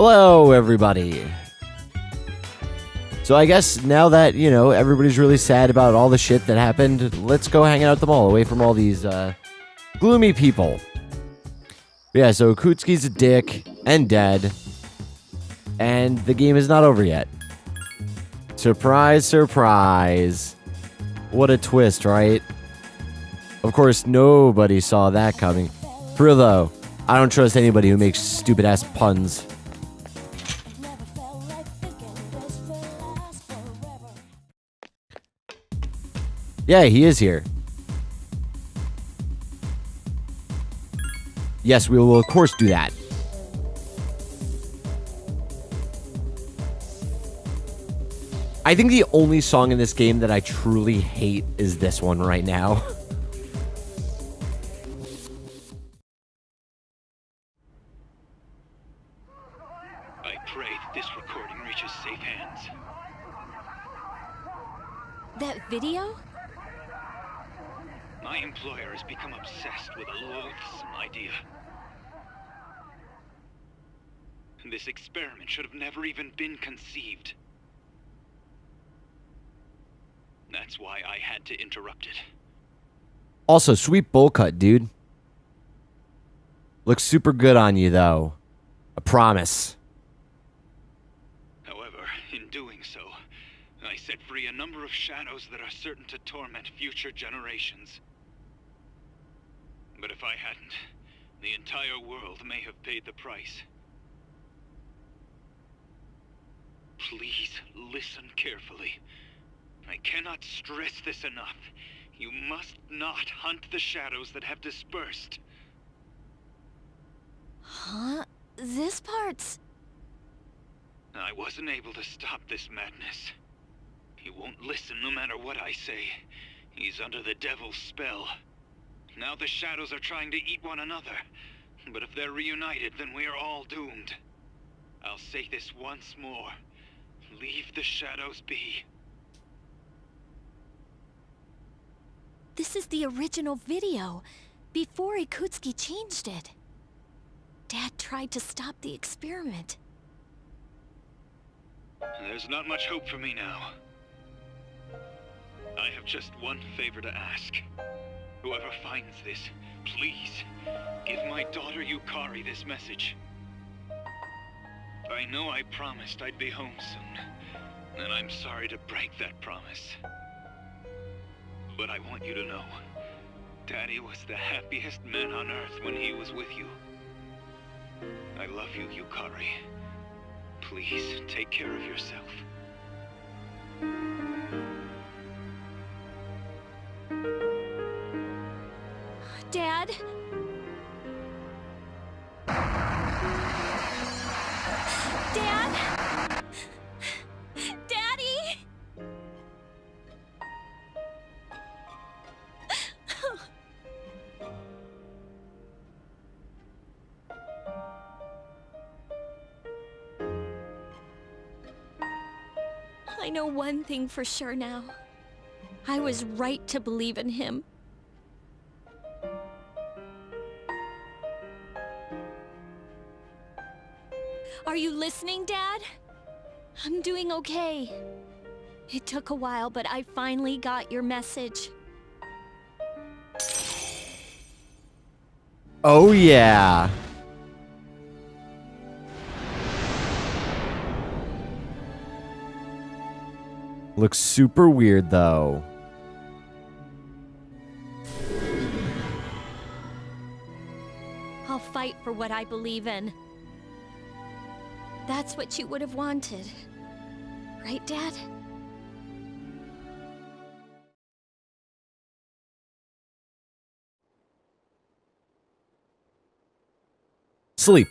Hello, everybody. So I guess now that, you know, everybody's really sad about all the shit that happened, let's go hang out at the mall, away from all these, gloomy people. Yeah, so Ikutsuki's a dick and dead, and the game is not over yet. Surprise, surprise. What a twist, right? Of course, nobody saw that coming. For real, though, I don't trust anybody who makes stupid-ass puns. Yeah, he is here. Yes, we will, of course, do that. I think the only song in this game that I truly hate is this one right now. I pray that this recording reaches safe hands. That video? My employer has become obsessed with a loathsome idea. This experiment should have never even been conceived. That's why I had to interrupt it. Also, sweet bowl cut, dude. Looks super good on you, though. I promise. However, in doing so, I set free a number of shadows that are certain to torment future generations. But if I hadn't, the entire world may have paid the price. Please listen carefully. I cannot stress this enough. You must not hunt the shadows that have dispersed. Huh? This part's... I wasn't able to stop this madness. He won't listen no matter what I say. He's under the devil's spell. Now the shadows are trying to eat one another. But if they're reunited, then we are all doomed. I'll say this once more. Leave the shadows be. This is the original video, before Ikutsuki changed it. Dad tried to stop the experiment. There's not much hope for me now. I have just one favor to ask. Whoever finds this, please, give my daughter Yukari this message. I know I promised I'd be home soon, and I'm sorry to break that promise. But I want you to know, Daddy was the happiest man on Earth when he was with you. I love you, Yukari. Please, take care of yourself. Dad? Dad? Daddy? I know one thing for sure now. I was right to believe in him. Are you listening, Dad? I'm doing okay. It took a while, but I finally got your message. Oh, yeah. Looks super weird, though. I'll fight for what I believe in. That's what you would have wanted. Right, Dad? Sleep.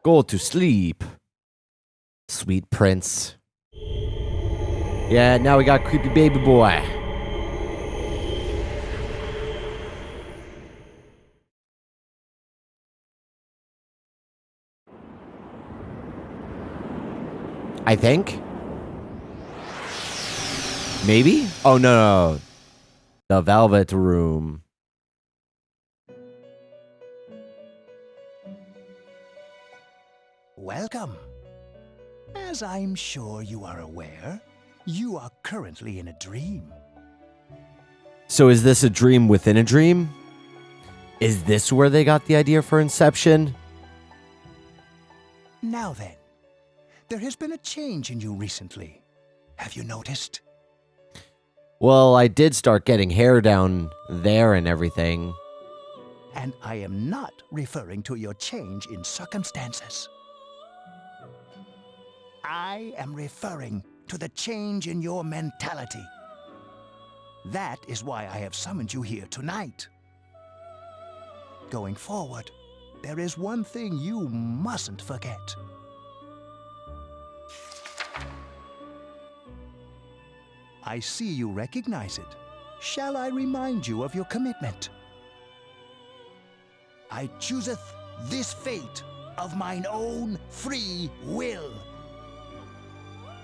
Go to sleep. Sweet prince. Yeah, now we got creepy baby boy. I think. Maybe? Oh, no. The Velvet Room. welcome. As I'm sure you are aware, you are currently in a dream. So is this a dream within a dream? Is this where they got the idea for Inception? Now then, there has been a change in you recently. Have you noticed? Well, I did start getting hair down there and everything. And I am not referring to your change in circumstances. I am referring to the change in your mentality. That is why I have summoned you here tonight. Going forward, there is one thing you mustn't forget. I see you recognize it. Shall I remind you of your commitment? I chooseth this fate of mine own free will.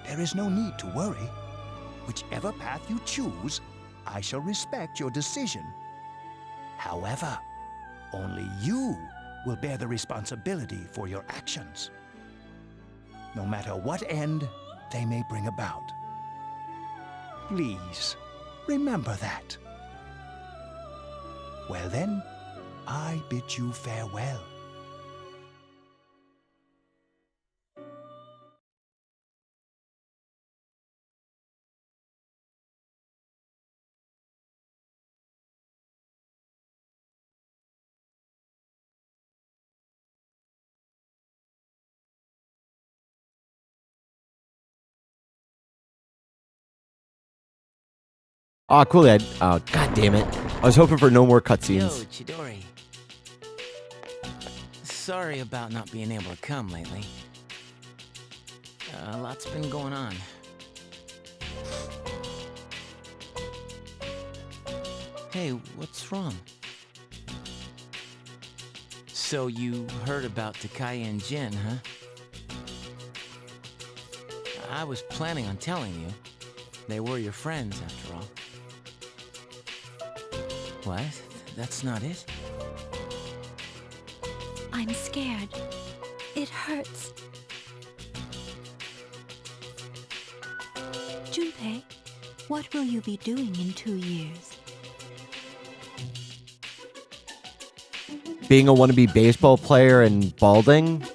There is no need to worry. Whichever path you choose, I shall respect your decision. However, only you will bear the responsibility for your actions, no matter what end they may bring about. Please, remember that. Well then, I bid you farewell. Ah, cool. Oh, god damn it. I was hoping for no more Yo, cutscenes. Chidori. Sorry about not being able to come lately. A lot's been going on. Hey, what's wrong? So you heard about Takaya and Jin, huh? I was planning on telling you. They were your friends, after all. What? That's not it? I'm scared. It hurts. Junpei, what will you be doing in 2 years? Being a wannabe baseball player and balding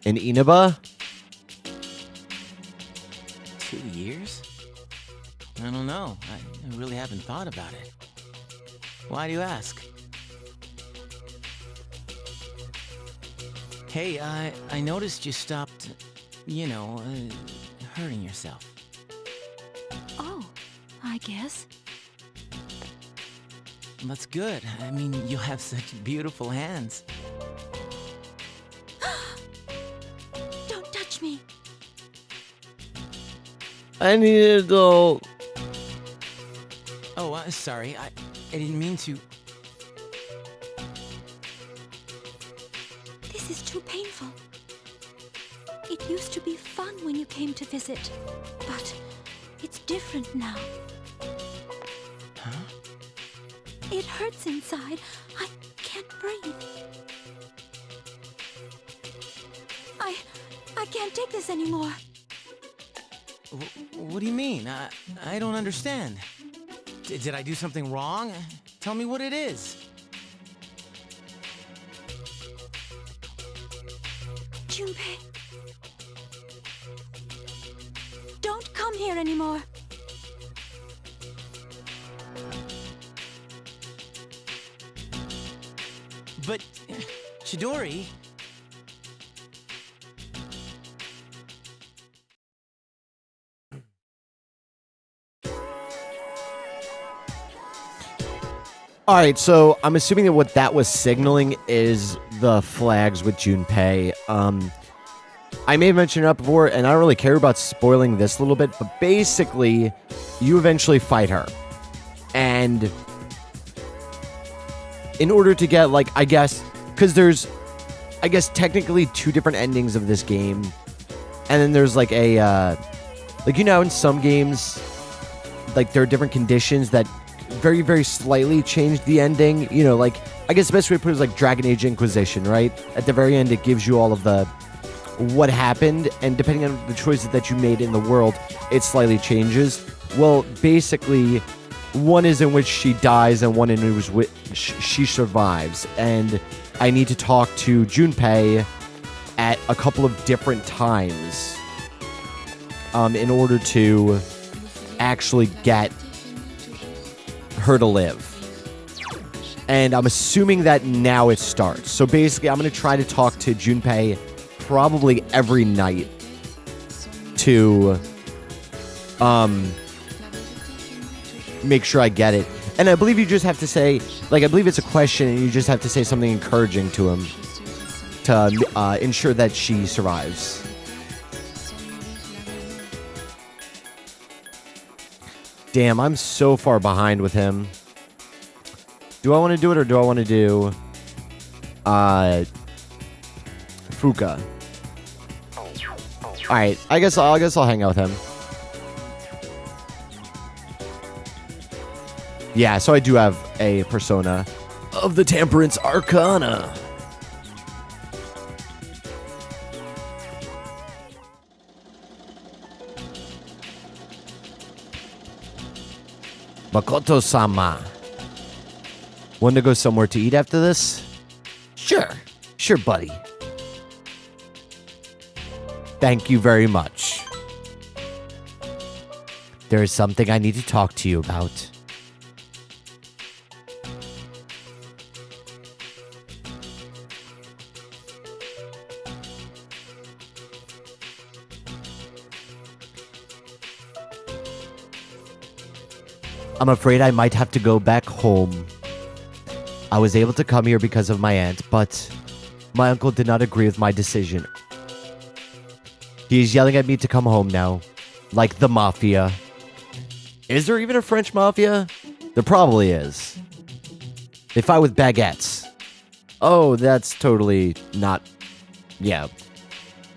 in Inaba? 2 years? I don't know. I really haven't thought about it. Why do you ask? Hey, I noticed you stopped, hurting yourself. Oh, I guess. That's good. I mean, you have such beautiful hands. Don't touch me. I need an adult. Oh, sorry. I didn't mean to. This is too painful. It used to be fun when you came to visit, but it's different now. Huh? It hurts inside. I can't breathe. I can't take this anymore. What do you mean? I don't understand. Did I do something wrong? Tell me what it is. Junpei. Don't come here anymore. But, Chidori... All right, so I'm assuming that what that was signaling is the flags with Junpei. I may have mentioned it up before, and I don't really care about spoiling this a little bit, but basically, you eventually fight her. And in order to get, like, I guess, because there's, I guess, technically 2 different endings of this game. And then there's, like, a, like, in some games, like, there are different conditions that very, very slightly change the ending. Like, I guess the best way to put it is like Dragon Age Inquisition, right? At the very end, it gives you all of the what happened, and depending on the choices that you made in the world, it slightly changes. Well, basically, one is in which she dies, and one in which she survives. And I need to talk to Junpei at a couple of different times in order to actually get her to live. And I'm assuming that now it starts. So basically, I'm going to try to talk to Junpei probably every night to make sure I get it. And I believe you just have to say, like, I believe it's a question, and you just have to say something encouraging to him to ensure that she survives. Damn, I'm so far behind with him. Do I want to do it, or do I want to do Fuka? Alright, I guess I'll hang out with him. Yeah, so I do have a persona of the Temperance Arcana. Makoto-sama. Want to go somewhere to eat after this? Sure. Sure, buddy. Thank you very much. There is something I need to talk to you about. I'm afraid I might have to go back home. I was able to come here because of my aunt, but my uncle did not agree with my decision. He is yelling at me to come home now, like the mafia. Is there even a French mafia? There probably is. They fight with baguettes. Oh, that's totally not... Yeah.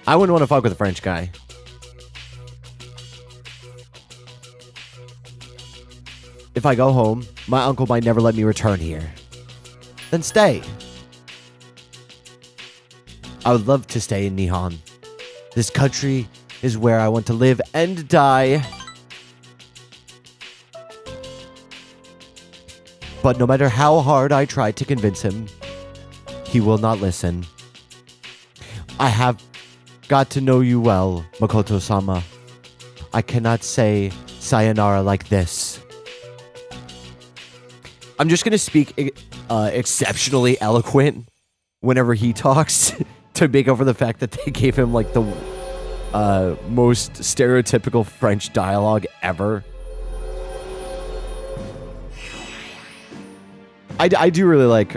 I wouldn't want to fuck with a French guy. If I go home, my uncle might never let me return here. Then stay. I would love to stay in Nihon. This country is where I want to live and die. But no matter how hard I try to convince him, he will not listen. I have got to know you well, Makoto-sama. I cannot say sayonara like this. I'm just going to speak exceptionally eloquent whenever he talks to make up for the fact that they gave him like the most stereotypical French dialogue ever. I do really like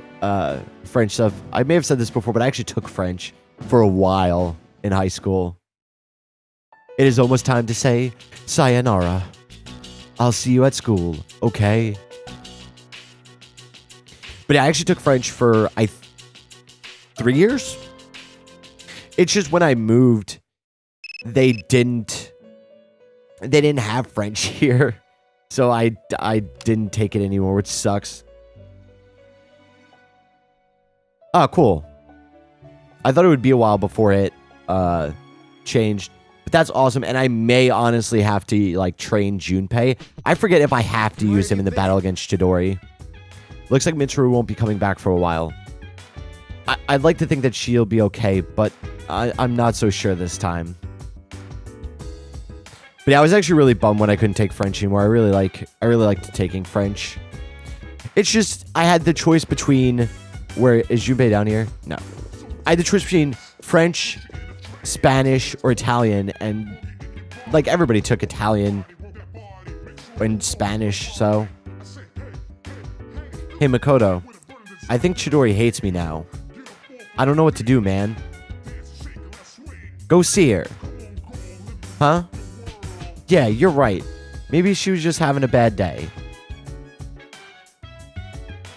French stuff. I may have said this before, but I actually took French for a while in high school. It is almost time to say sayonara. I'll see you at school, okay? But I actually took French for 3 years. It's just when I moved, they didn't have French here, so I didn't take it anymore, which sucks. Ah, cool. I thought it would be a while before it changed, but that's awesome. And I may honestly have to like train Junpei. I forget if I have to use him in the battle against Chidori. Looks like Mitsuru won't be coming back for a while. I'd like to think that she'll be okay, but I'm not so sure this time. But yeah, I was actually really bummed when I couldn't take French anymore. I really liked taking French. It's just I had the choice between where is Junpei down here? No. I had the choice between French, Spanish, or Italian, and like everybody took Italian and Spanish, so. Hey, Makoto. I think Chidori hates me now. I don't know what to do, man. Go see her. Huh? Yeah, you're right. Maybe she was just having a bad day.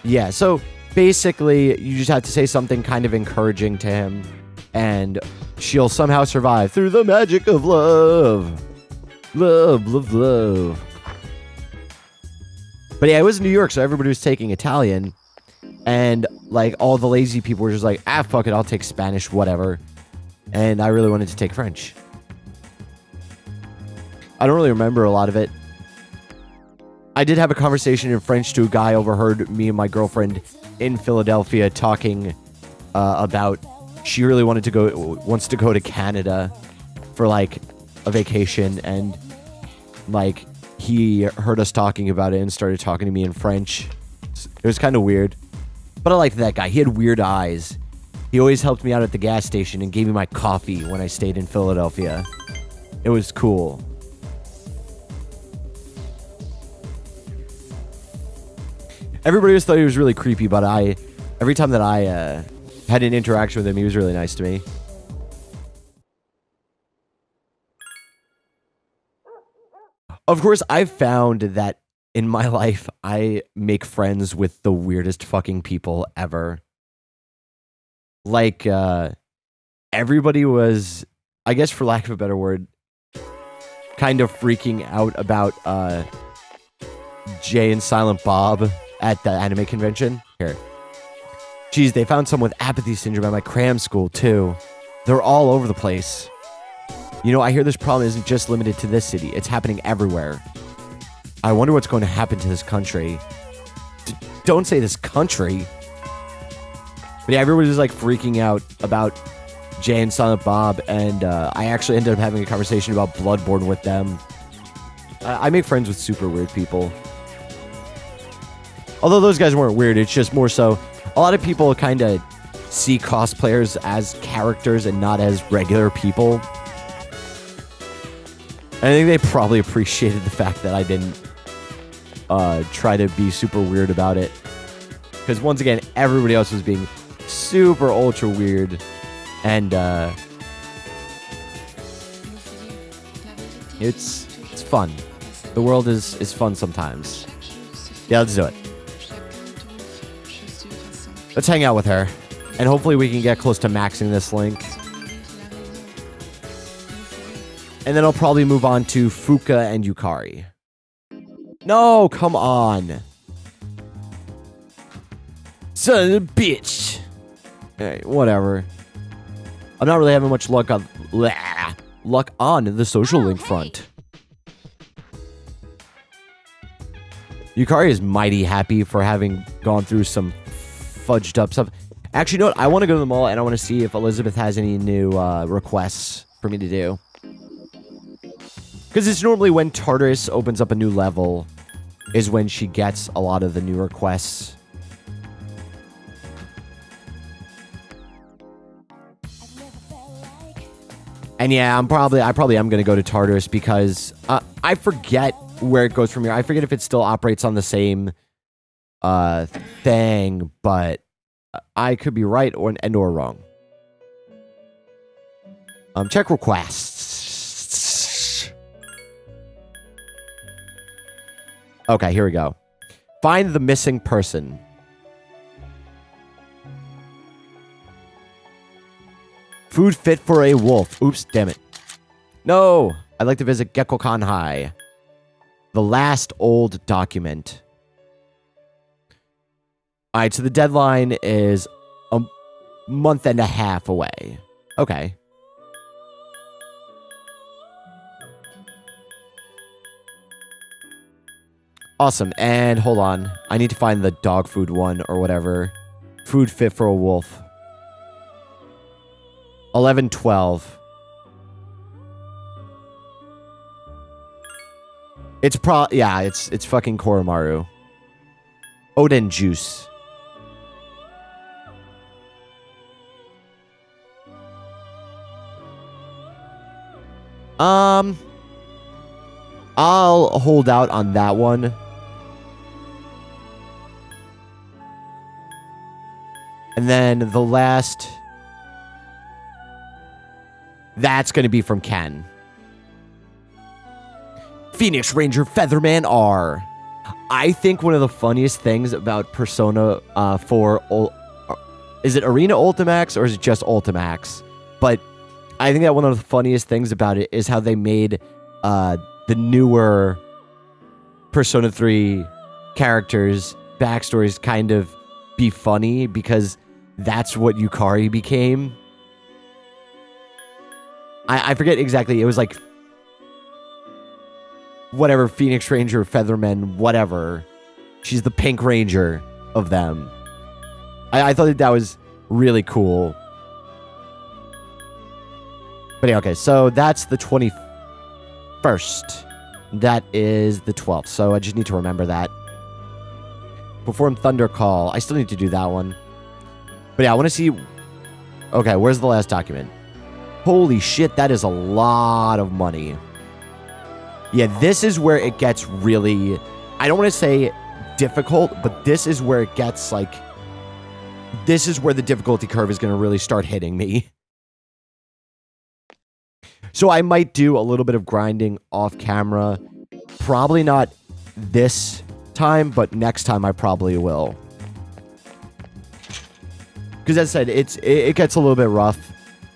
Yeah, so basically, you just have to say something kind of encouraging to him, and she'll somehow survive through the magic of love. Love, love, love. But yeah, it was New York, so everybody was taking Italian. And, like, all the lazy people were just like, ah, fuck it, I'll take Spanish, whatever. and I really wanted to take French. I don't really remember a lot of it. I did have a conversation in French to a guy. Overheard me and my girlfriend in Philadelphia talking about she really wants to go to Canada for like a vacation, and like he heard us talking about it and started talking to me in French. It was kind of weird, but I liked that guy. He had weird eyes. He always helped me out at the gas station and gave me my coffee when I stayed in Philadelphia. It was cool. Everybody always thought he was really creepy, but every time that I had an interaction with him, he was really nice to me. Of course, I've found that in my life, I make friends with the weirdest fucking people ever. Like, everybody was, I guess for lack of a better word, kind of freaking out about Jay and Silent Bob at the anime convention. Here. Geez, they found someone with apathy syndrome at my cram school, too. They're all over the place. You know, I hear this problem isn't just limited to this city. It's happening everywhere. I wonder what's going to happen to this country. Don't say this country. But yeah, everybody was like freaking out about Jay and Silent Bob, and I actually ended up having a conversation about Bloodborne with them. I make friends with super weird people. Although those guys weren't weird, it's just more so a lot of people kind of see cosplayers as characters and not as regular people. I think they probably appreciated the fact that I didn't try to be super weird about it. Because once again, everybody else was being super ultra weird. And it's fun. The world is fun sometimes. Yeah, let's do it. Let's hang out with her. And hopefully we can get close to maxing this link. And then I'll probably move on to Fuka and Yukari. No, come on. Son of a bitch. Alright, whatever. I'm not really having much luck on the social link front. Yukari is mighty happy for having gone through some fudged up stuff. Actually, you know what? I want to go to the mall and I want to see if Elizabeth has any new requests for me to do. Because it's normally when Tartarus opens up a new level is when she gets a lot of the new requests. And yeah, I probably am going to go to Tartarus because I forget where it goes from here. I forget if it still operates on the same thing, but I could be right or wrong. Check requests. Okay, here we go. Find the missing person. Food fit for a wolf. Oops, damn it. No, I'd like to visit Gekkokan High. The last old document. Alright, so the deadline is a month and a half away. Okay. Awesome, and hold on. I need to find the dog food one or whatever. Food fit for a wolf. 11-12. It's it's fucking Koromaru. Oden juice. I'll hold out on that one. And then the last... That's going to be from Ken. Phoenix Ranger Featherman R. I think one of the funniest things about Persona 4... Is it Arena Ultimax or is it just Ultimax? But I think that one of the funniest things about it is how they made the newer Persona 3 characters' backstories kind of be funny because that's what Yukari became. I forget exactly. It was like whatever, Phoenix Ranger, Featherman, whatever. She's the Pink Ranger of them. I thought that was really cool. But yeah, okay, so that's the 21st. That is the 12th, so I just need to remember that. Perform Thunder Call. I still need to do that one. But yeah, I want to see... Okay, where's the last document? Holy shit, that is a lot of money. Yeah, this is where it gets really... I don't want to say difficult, but this is where it gets, like... This is where the difficulty curve is going to really start hitting me. So I might do a little bit of grinding off camera. Probably not this time, but next time I probably will. Because as I said, it gets a little bit rough.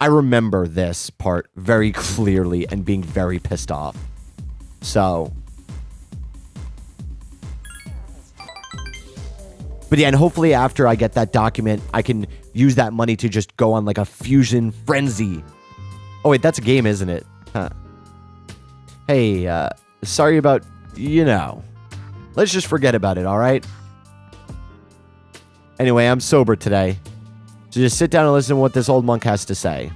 I remember this part very clearly and being very pissed off. So. But yeah, and hopefully after I get that document, I can use that money to just go on like a fusion frenzy. Oh wait, that's a game, isn't it? Huh. Hey, sorry about, you know. Let's just forget about it, alright? Anyway, I'm sober today. So just sit down and listen to what this old monk has to say.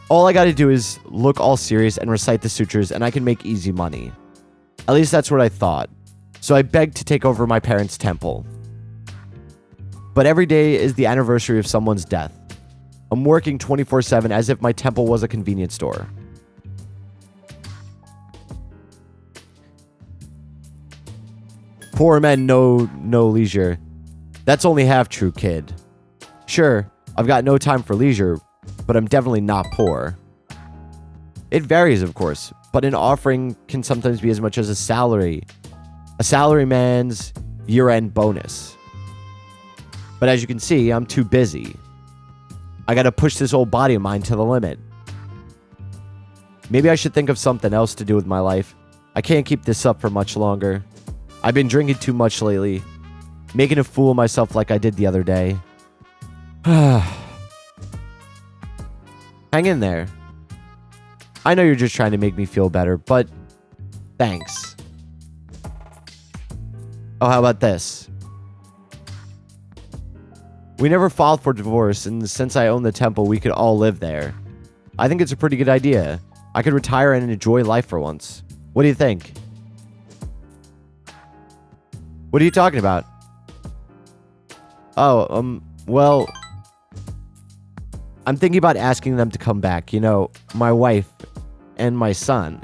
All I gotta do is look all serious and recite the sutras, and I can make easy money. At least that's what I thought. So I begged to take over my parents' temple. But every day is the anniversary of someone's death. I'm working 24/7 as if my temple was a convenience store. Poor men know no leisure. That's only half true, kid. Sure, I've got no time for leisure, but I'm definitely not poor. It varies, of course, but an offering can sometimes be as much as a salary. A salaryman's year-end bonus. But as you can see, I'm too busy. I gotta push this old body of mine to the limit. Maybe I should think of something else to do with my life. I can't keep this up for much longer. I've been drinking too much lately. Making a fool of myself like I did the other day. Hang in there. I know you're just trying to make me feel better, but thanks. Oh, how about this? We never filed for divorce, and since I own the temple, we could all live there. I think it's a pretty good idea. I could retire and enjoy life for once. What do you think? What are you talking about? Oh, well... I'm thinking about asking them to come back. You know, my wife and my son.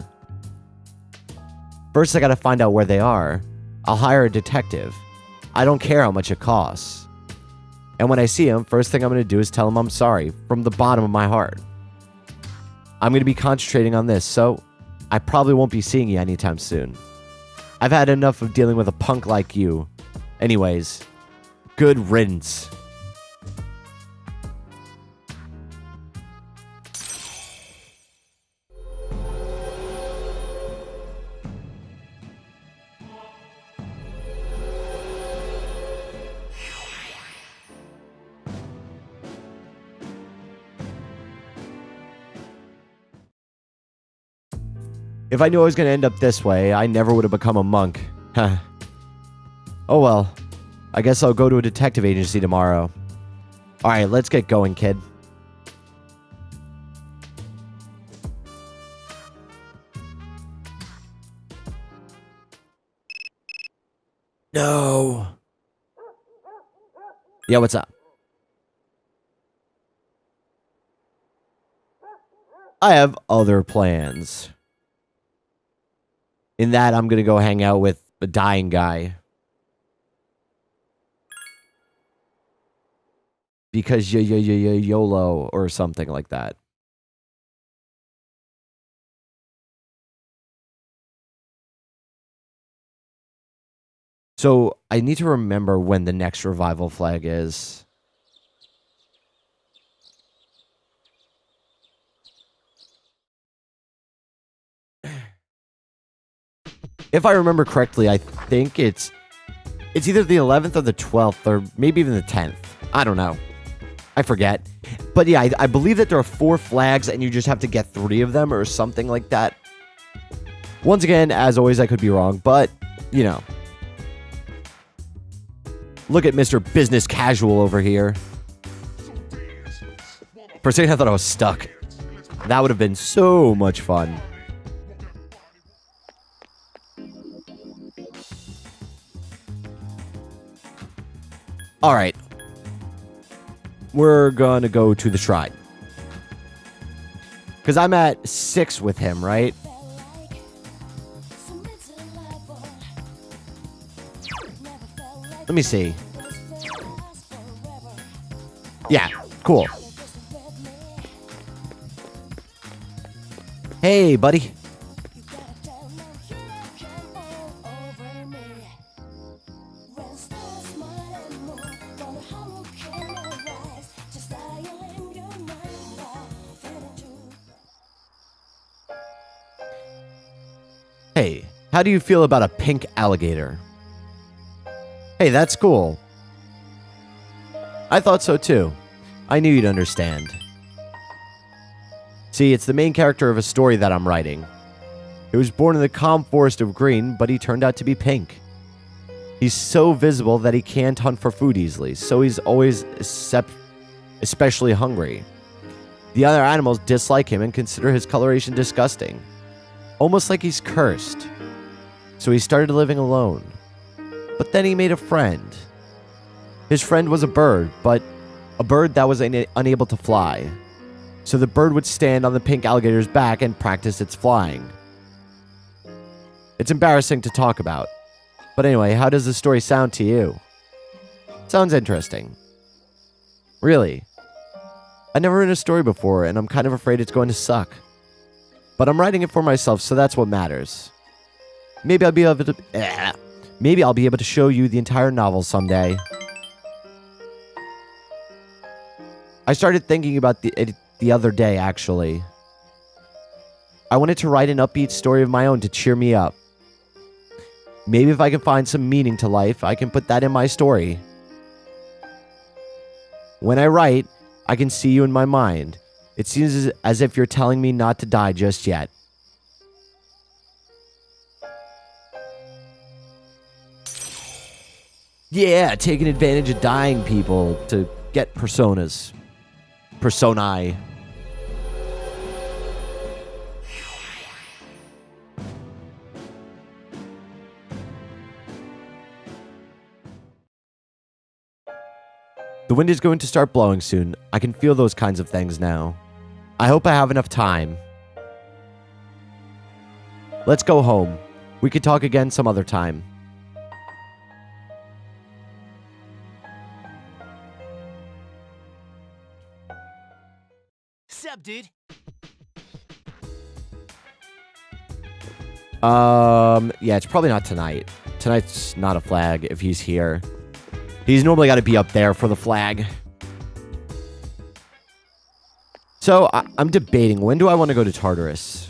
First, I gotta find out where they are. I'll hire a detective. I don't care how much it costs. And when I see him, first thing I'm going to do is tell him I'm sorry from the bottom of my heart. I'm going to be concentrating on this, so I probably won't be seeing you anytime soon. I've had enough of dealing with a punk like you. Anyways, good riddance. If I knew I was going to end up this way, I never would have become a monk. Huh. Oh well. I guess I'll go to a detective agency tomorrow. Alright, let's get going, kid. No. Yeah, what's up? I have other plans. In that, I'm going to go hang out with a dying guy. Because YOLO or something like that. So, I need to remember when the next revival flag is. If I remember correctly, I think it's either the 11th or the 12th, or maybe even the 10th. I don't know. I forget. But yeah, I believe that there are 4 flags and you just have to get 3 of them or something like that. Once again, as always, I could be wrong, but, you know. Look at Mr. Business Casual over here. For a second, I thought I was stuck. That would have been so much fun. All right. We're going to go to the shrine. Because I'm at 6 with him, right? Let me see. Yeah, cool. Hey, buddy. Hey, how do you feel about a pink alligator? Hey, that's cool. I thought so too. I knew you'd understand. See, it's the main character of a story that I'm writing. He was born in the calm forest of green, but he turned out to be pink. He's so visible that he can't hunt for food easily, so he's always especially hungry. The other animals dislike him and consider his coloration disgusting. Almost like he's cursed. So he started living alone. But then he made a friend. His friend was a bird, but a bird that was unable to fly. So the bird would stand on the pink alligator's back and practice its flying. It's embarrassing to talk about. But anyway, how does the story sound to you? Sounds interesting. Really? I've never written a story before, and I'm kind of afraid it's going to suck. But I'm writing it for myself, so that's what matters. Maybe I'll be able to show you the entire novel someday. I started thinking about it the other day, actually. I wanted to write an upbeat story of my own to cheer me up. Maybe if I can find some meaning to life, I can put that in my story. When I write, I can see you in my mind. It seems as if you're telling me not to die just yet. Yeah, taking advantage of dying people to get personas. Personae. The wind is going to start blowing soon. I can feel those kinds of things now. I hope I have enough time. Let's go home. We could talk again some other time. Sup, dude? Yeah, it's probably not tonight. Tonight's not a flag if he's here. He's normally got to be up there for the flag. So, I'm debating. When do I want to go to Tartarus?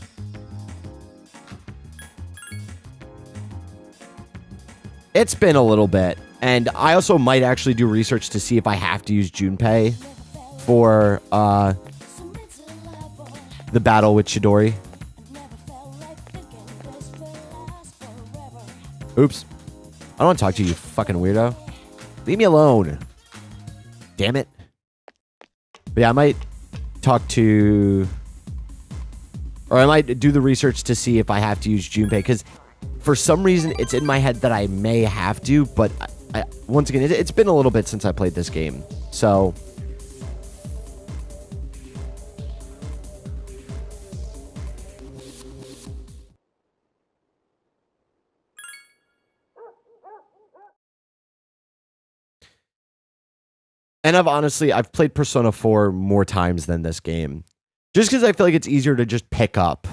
It's been a little bit. And I also might actually do research to see if I have to use Junpei for, the battle with Chidori. Oops. I don't want to talk to you, you fucking weirdo. Leave me alone. Damn it. But yeah, I might talk to... Or I might do the research to see if I have to use Junpei. Because for some reason, it's in my head that I may have to. But once again, it's been a little bit since I played this game. So... And I've played Persona 4 more times than this game. Just because I feel like it's easier to just pick up.